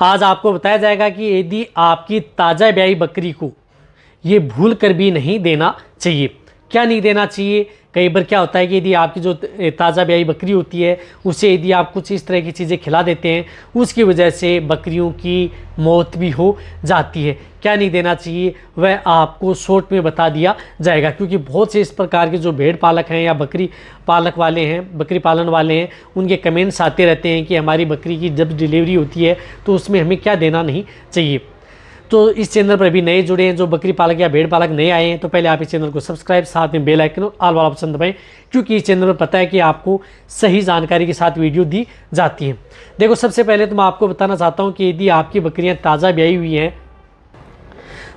आज आपको बताया जाएगा कि यदि आपकी ताज़ा ब्याई बकरी को ये भूल कर भी नहीं देना चाहिए। क्या नहीं देना चाहिए? कई बार क्या होता है कि यदि आपकी जो ताज़ा ब्याई बकरी होती है उसे यदि आप कुछ इस तरह की चीज़ें खिला देते हैं उसकी वजह से बकरियों की मौत भी हो जाती है। क्या नहीं देना चाहिए वह आपको शॉर्ट में बता दिया जाएगा, क्योंकि बहुत से इस प्रकार के जो भेड़ पालक हैं या बकरी पालक वाले हैं, बकरी पालन वाले हैं, उनके कमेंट्स आते रहते हैं कि हमारी बकरी की जब डिलीवरी होती है तो उसमें हमें क्या देना नहीं चाहिए। तो इस चैनल पर अभी नए जुड़े हैं, जो बकरी पालक या भेड़ पालक नए आए हैं, तो पहले आप इस चैनल को सब्सक्राइब, साथ में बेल आइकन और ऑल वाला ऑप्शन दबाएं, क्योंकि इस चैनल पर पता है कि आपको सही जानकारी के साथ वीडियो दी जाती है। देखो, सबसे पहले तो मैं आपको बताना चाहता हूं कि यदि आपकी बकरियां ताज़ा ब्याई हुई हैं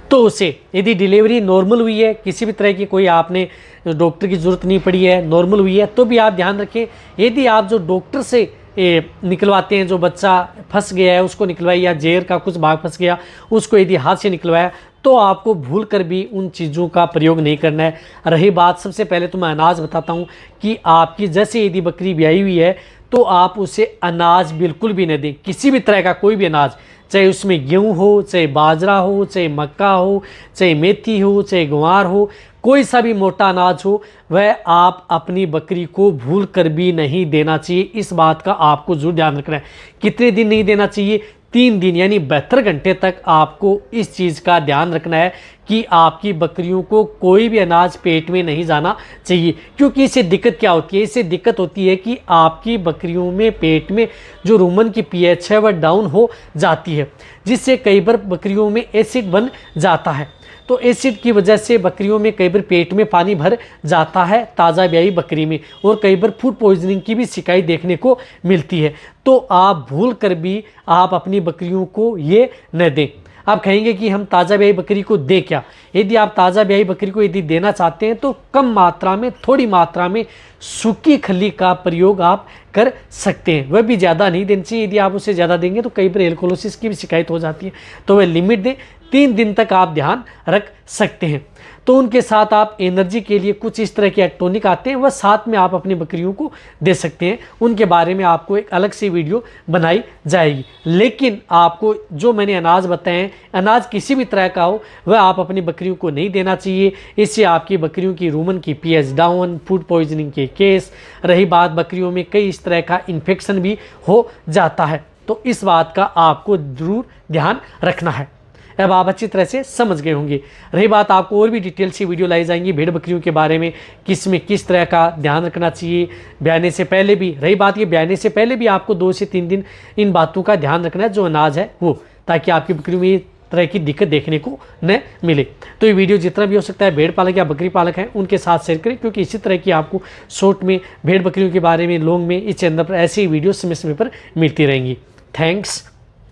तो उसे यदि डिलीवरी नॉर्मल हुई है, किसी भी तरह की कोई आपने डॉक्टर की ज़रूरत नहीं पड़ी है, नॉर्मल हुई है, तो भी आप ध्यान रखें। यदि आप जो डॉक्टर से निकलवाते हैं, जो बच्चा फंस गया है उसको निकलवाया, या जेर का कुछ भाग फंस गया उसको यदि हाथ से निकलवाया, तो आपको भूल कर भी उन चीज़ों का प्रयोग नहीं करना है। रही बात, सबसे पहले तो मैं अनाज बताता हूँ कि आपकी जैसे यदि बकरी ब्याई हुई है तो आप उसे अनाज बिल्कुल भी न दें, किसी भी तरह का कोई भी अनाज, चाहे उसमें गेहूँ हो, चाहे बाजरा हो, चाहे मक्का हो, चाहे मेथी हो, चाहे ग्वार हो, कोई सा भी मोटा अनाज हो, वह आप अपनी बकरी को भूल कर भी नहीं देना चाहिए। इस बात का आपको जरूर ध्यान रखना है। कितने दिन नहीं देना चाहिए? 3 दिन, यानी 72 घंटे तक आपको इस चीज़ का ध्यान रखना है कि आपकी बकरियों को कोई भी अनाज पेट में नहीं जाना चाहिए। क्योंकि इससे दिक्कत क्या होती है? इससे दिक्कत होती है कि आपकी बकरियों में पेट में जो रूमन की पीएच है वह डाउन हो जाती है, जिससे कई बार बकरियों में एसिड बन जाता है। तो एसिड की वजह से बकरियों में कई बार पेट में पानी भर जाता है ताज़ा ब्याई बकरी में, और कई बार फूड पॉइजनिंग की भी शिकायत देखने को मिलती है। तो आप भूल कर भी आप अपनी बकरियों को ये न दें। आप कहेंगे कि हम ताज़ा ब्याई बकरी को दें क्या? यदि आप ताज़ा ब्याई बकरी को यदि देना चाहते हैं तो कम मात्रा में, थोड़ी मात्रा में सूखी खली का प्रयोग आप कर सकते हैं। वह भी ज़्यादा नहीं देनी चाहिए। यदि आप उसे ज़्यादा देंगे तो कई बार एल्कोलोसिस की भी शिकायत हो जाती है, तो वह लिमिट दें। 3 दिन तक आप ध्यान रख सकते हैं। तो उनके साथ आप एनर्जी के लिए कुछ इस तरह के टॉनिक आते हैं, वह साथ में आप अपनी बकरियों को दे सकते हैं। उनके बारे में आपको एक अलग से वीडियो बनाई जाएगी। लेकिन आपको जो मैंने अनाज बताए हैं, अनाज किसी भी तरह का हो, वह आप अपनी बकरियों को नहीं देना चाहिए। इससे आपकी बकरियों की रूमन की पीएच डाउन, फूड पॉइजनिंग के केस, रही बात बकरियों में कई इस तरह का इन्फेक्शन भी हो जाता है। तो इस बात का आपको ज़रूर ध्यान रखना है। अब आप अच्छी तरह से समझ गए होंगे। रही बात, आपको और भी डिटेल से वीडियो लाई जाएंगी भेड़ बकरियों के बारे में, किस तरह का ध्यान रखना चाहिए ब्याने से पहले भी। रही बात, ये ब्याने से पहले भी आपको 2 से 3 दिन इन बातों का ध्यान रखना है, जो अनाज है वो, ताकि आपकी बकरियों में तरह की दिक्कत देखने को न मिले। तो ये वीडियो जितना भी हो सकता है भेड़ पालक या बकरी पालक हैं उनके साथ शेयर करें, क्योंकि इसी तरह की आपको शॉर्ट में भेड़ बकरियों के बारे में, लॉन्ग में इस चैनल पर ऐसी वीडियो समय समय पर मिलती रहेंगी। थैंक्स,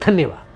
धन्यवाद।